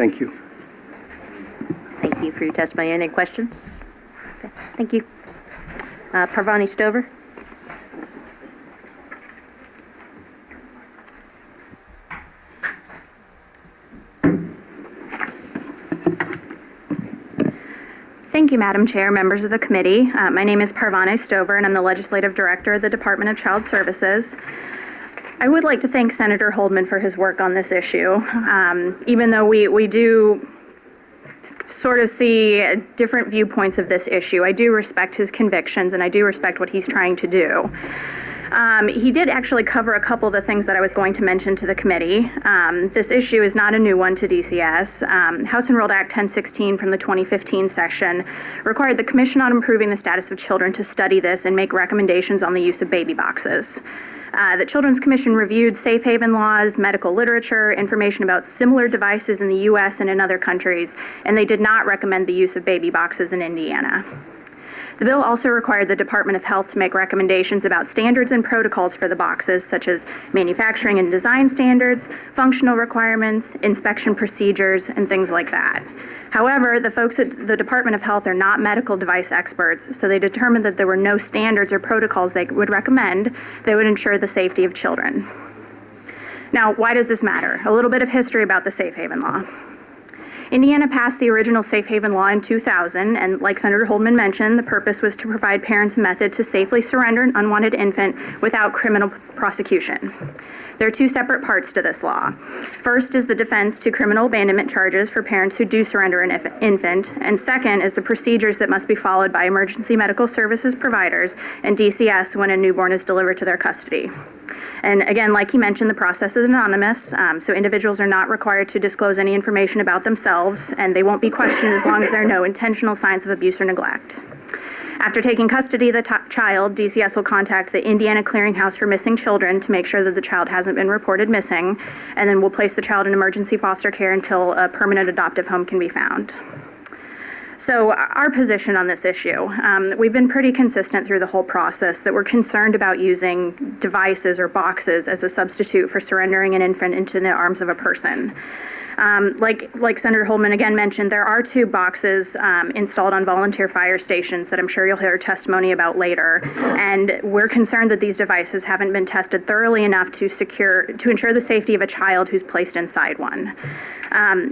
Thank you. Thank you for your testimony. Any questions? Okay. Thank you. Parvani Stover. Thank you, Madam Chair, members of the committee. My name is Parvani Stover, and I'm the Legislative Director of the Department of Child Services. I would like to thank Senator Holdman for his work on this issue. Even though we do sort of see different viewpoints of this issue, I do respect his convictions and I do respect what he's trying to do. He did actually cover a couple of the things that I was going to mention to the committee. This issue is not a new one to DCS. House Enrolled Act 1016 from the 2015 session required the Commission on Improving the Status of Children to study this and make recommendations on the use of baby boxes. The Children's Commission reviewed safe haven laws, medical literature, information about similar devices in the U.S. and in other countries, and they did not recommend the use of baby boxes in Indiana. The bill also required the Department of Health to make recommendations about standards and protocols for the boxes, such as manufacturing and design standards, functional requirements, inspection procedures, and things like that. However, the folks at the Department of Health are not medical device experts, so they determined that there were no standards or protocols they would recommend that would ensure the safety of children. Now, why does this matter? A little bit of history about the safe haven law. Indiana passed the original safe haven law in 2000, and like Senator Holdman mentioned, the purpose was to provide parents a method to safely surrender an unwanted infant without criminal prosecution. There are two separate parts to this law. First is the defense to criminal abandonment charges for parents who do surrender an infant, and second is the procedures that must be followed by emergency medical services providers and DCS when a newborn is delivered to their custody. And again, like you mentioned, the process is anonymous, so individuals are not required to disclose any information about themselves, and they won't be questioned as long as there are no intentional signs of abuse or neglect. After taking custody of the child, DCS will contact the Indiana Clearinghouse for Missing Children to make sure that the child hasn't been reported missing, and then we'll place the child in emergency foster care until a permanent adoptive home can be found. So our position on this issue, we've been pretty consistent through the whole process that we're concerned about using devices or boxes as a substitute for surrendering an infant into the arms of a person. Like Senator Holdman again mentioned, there are two boxes installed on volunteer fire stations that I'm sure you'll hear testimony about later. And we're concerned that these devices haven't been tested thoroughly enough to ensure the safety of a child who's placed inside one.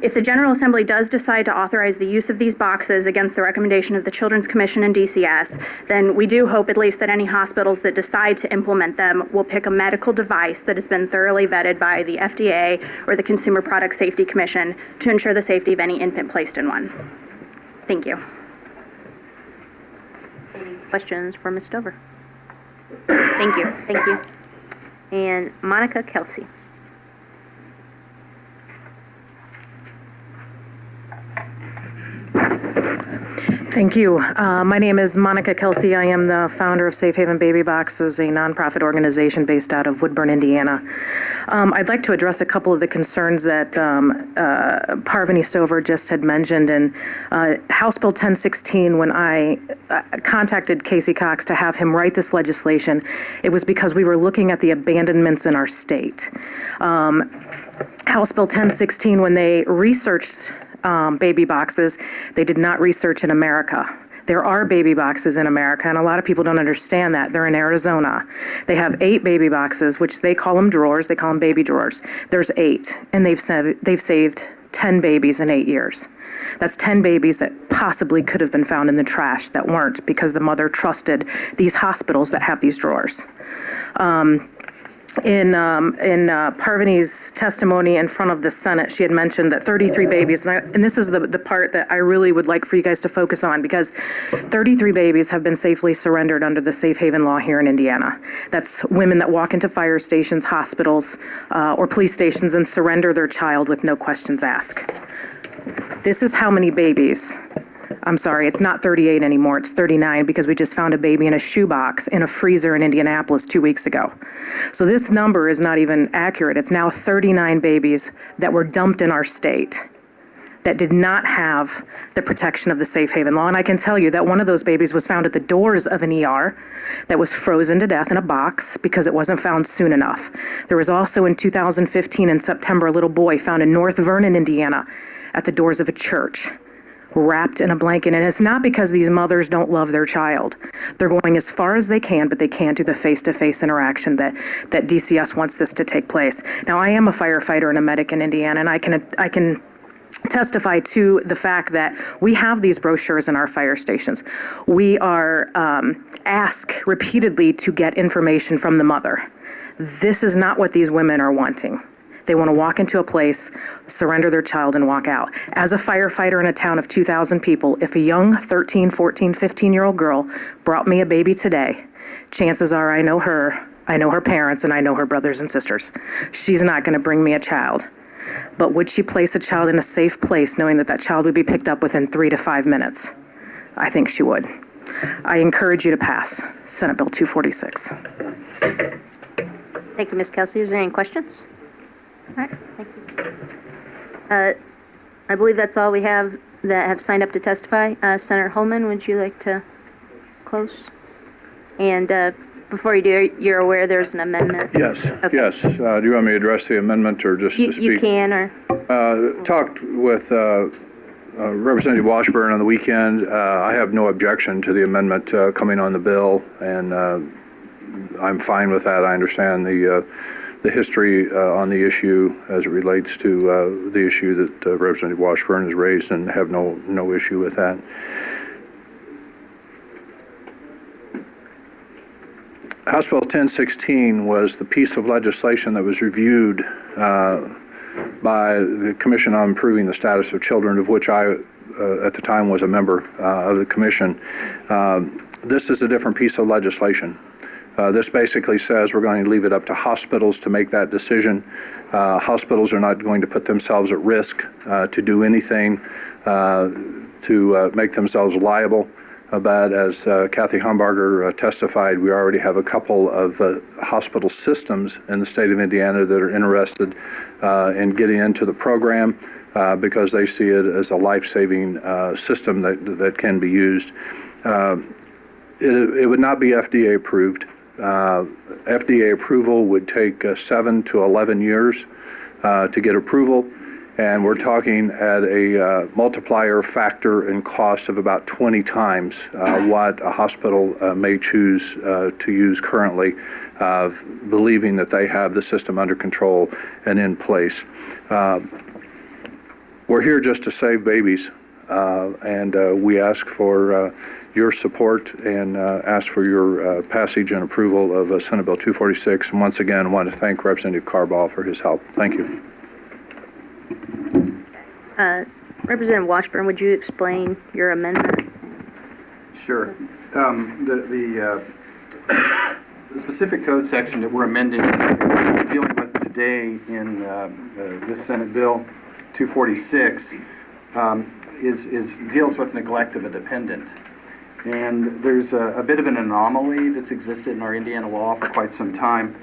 If the General Assembly does decide to authorize the use of these boxes against the recommendation of the Children's Commission and DCS, then we do hope at least that any hospitals that decide to implement them will pick a medical device that has been thoroughly vetted by the FDA or the Consumer Product Safety Commission to ensure the safety of any infant placed in one. Thank you. Any questions for Ms. Stover? Thank you. Thank you. And Monica Kelsey. Thank you. My name is Monica Kelsey. I am the founder of Safe Haven Baby Boxes, a nonprofit organization based out of Woodburn, Indiana. I'd like to address a couple of the concerns that Parvani Stover just had mentioned. And House Bill 1016, when I contacted Casey Cox to have him write this legislation, it was because we were looking at the abandonments in our state. House Bill 1016, when they researched baby boxes, they did not research in America. There are baby boxes in America, and a lot of people don't understand that. They're in Arizona. They have 8 baby boxes, which they call them drawers. They call them baby drawers. There's 8, and they've saved 10 babies in 8 years. That's 10 babies that possibly could have been found in the trash that weren't because the mother trusted these hospitals that have these drawers. In Parvani's testimony in front of the Senate, she had mentioned that 33 babies, and this is the part that I really would like for you guys to focus on, because 33 babies have been safely surrendered under the Safe Haven law here in Indiana. That's women that walk into fire stations, hospitals, or police stations and surrender their child with no questions asked. This is how many babies. I'm sorry, it's not 38 anymore, it's 39, because we just found a baby in a shoebox in a freezer in Indianapolis 2 weeks ago. So this number is not even accurate. It's now 39 babies that were dumped in our state that did not have the protection of the Safe Haven law. And I can tell you that one of those babies was found at the doors of an ER that was frozen to death in a box because it wasn't found soon enough. There was also in 2015 in September a little boy found in North Vernon, Indiana, at the doors of a church, wrapped in a blanket. And it's not because these mothers don't love their child. They're going as far as they can, but they can't do the face-to-face interaction that DCS wants this to take place. Now, I am a firefighter and a medic in Indiana, and I can testify to the fact that we have these brochures in our fire stations. We are asked repeatedly to get information from the mother. This is not what these women are wanting. They want to walk into a place, surrender their child, and walk out. As a firefighter in a town of 2,000 people, if a young 13, 14, 15-year-old girl brought me a baby today, chances are I know her parents, and I know her brothers and sisters. She's not going to bring me a child. But would she place a child in a safe place knowing that that child would be picked up within 3 to 5 minutes? I think she would. I encourage you to pass Senate Bill 246. Thank you, Ms. Kelsey. Is there any questions? All right, thank you. I believe that's all we have that have signed up to testify. Senator Holman, would you like to close? And before you do, you're aware there's an amendment? Yes, Okay. yes. Do you want me to address the amendment or just to speak? You can, or? Talked with Representative Washburn on the weekend. I have no objection to the amendment coming on the bill, and I'm fine with that. I understand the history on the issue as it relates to the issue that Representative Washburn has raised, and have no issue with that. House Bill 1016 was the piece of legislation that was reviewed by the Commission on Improving the Status of Children, of which I, at the time, was a member of the commission. This is a different piece of legislation. This basically says we're going to leave it up to hospitals to make that decision. Hospitals are not going to put themselves at risk to do anything to make themselves liable. But as Kathy Humbarger testified, we already have a couple of hospital systems in the state of Indiana that are interested in getting into the program because they see it as a life-saving system that can be used. It would not be FDA approved. FDA approval would take 7 to 11 years to get approval. And we're talking at a multiplier factor in cost of about 20 times what a hospital may choose to use currently, believing that they have the system under control and in place. We're here just to save babies, and we ask for your support and ask for your passage and approval of Senate Bill 246. And once again, I want to thank Representative Carball for his help. Thank you. Representative Washburn, would you explain your amendment? Sure. The specific code section that we're amending, dealing with today in this Senate Bill 246, deals with neglect of a dependent. And there's a bit of an anomaly that's existed in our Indiana law for quite some time.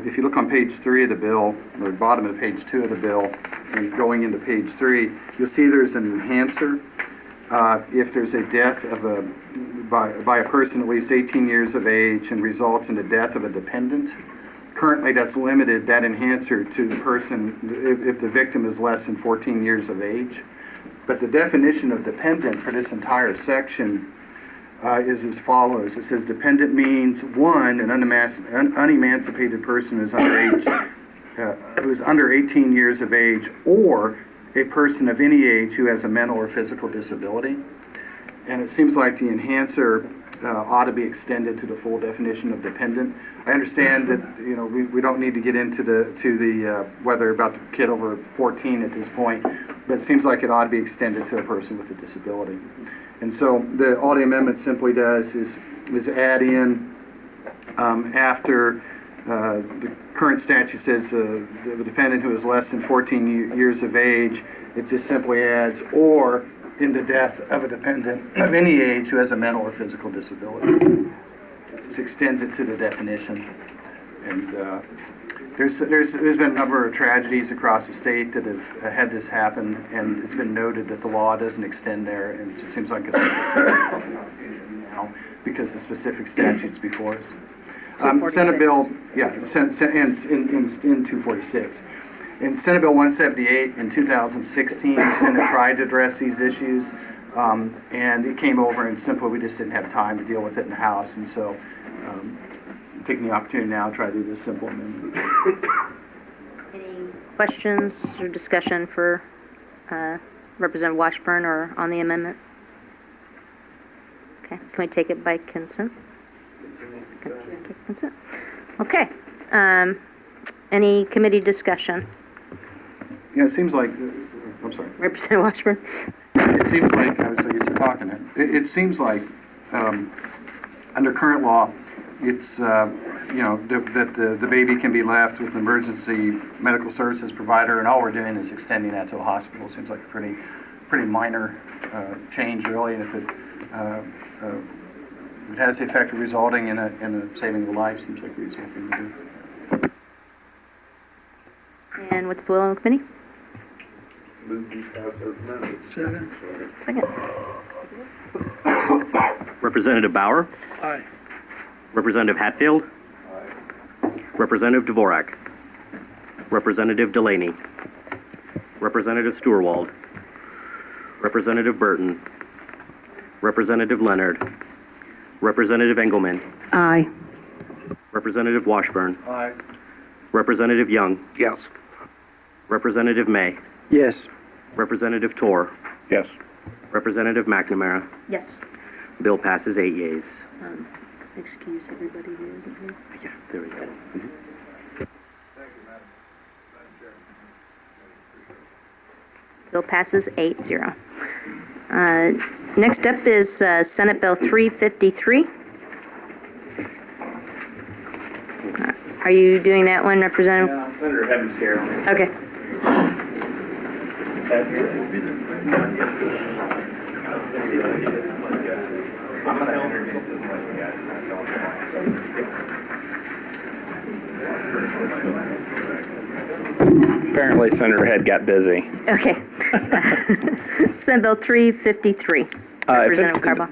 If you look on page 3 of the bill, or bottom of page 2 of the bill, and going into page 3, you'll see there's an enhancer. If there's a death of by a person at least 18 years of age and results in the death of a dependent, currently that's limited, that enhancer, to the person if the victim is less than 14 years of age. But the definition of dependent for this entire section is as follows. It says dependent means, one, an unemancipated person who's under 18 years of age, or a person of any age who has a mental or physical disability. And it seems like the enhancer ought to be extended to the full definition of dependent. I understand that we don't need to get into the whether about the kid over 14 at this point, but it seems like it ought to be extended to a person with a disability. And so all the amendment simply does is add in after the current statute says the dependent who is less than 14 years of age, it just simply adds or in the death of a dependent of any age who has a mental or physical disability. It just extends it to the definition. And there's been a number of tragedies across the state that have had this happen, and it's been noted that the law doesn't extend there, and it just seems like it's now because the specific statutes before us. Senate Bill, yeah, in 246. In Senate Bill 178 in 2016, the Senate tried to address these issues, and it came over and simply we just didn't have time to deal with it in the House. And so taking the opportunity now to try to do this simple amendment. Any questions or discussion for Representative Washburn or on the amendment? Okay, can we take it by consent? Consent. Okay. Any committee discussion? Yeah, it seems like, I'm sorry. Representative Washburn? It seems like, I was used to talking it. It seems like, under current law, it's, that the baby can be left with an emergency medical services provider, and all we're doing is extending that to a hospital. It seems like a pretty minor change, really, and if it has the effect of resulting in a saving of a life, seems like a reasonable thing to do. And what's the will of the committee? Move to pass as amended. Second. Representative Bauer. Aye. Representative Hatfield. Representative Dvorak. Representative Delaney. Representative Steuerwald. Representative Burton. Representative Leonard. Representative Engelmann. Aye. Representative Washburn. Aye. Representative Young. Yes. Representative May. Yes. Representative Tor. Yes. Representative McNamara. Yes. Bill passes 8 yeas. Excuse everybody who isn't here. Yeah, there we go. Bill passes 8-0. Next up is Senate Bill 353. Are you doing that one, Representative? Yeah, Senator Heaven's here. Okay. Apparently Senator Head got busy. Okay. Senate Bill 353. Representative Carbone.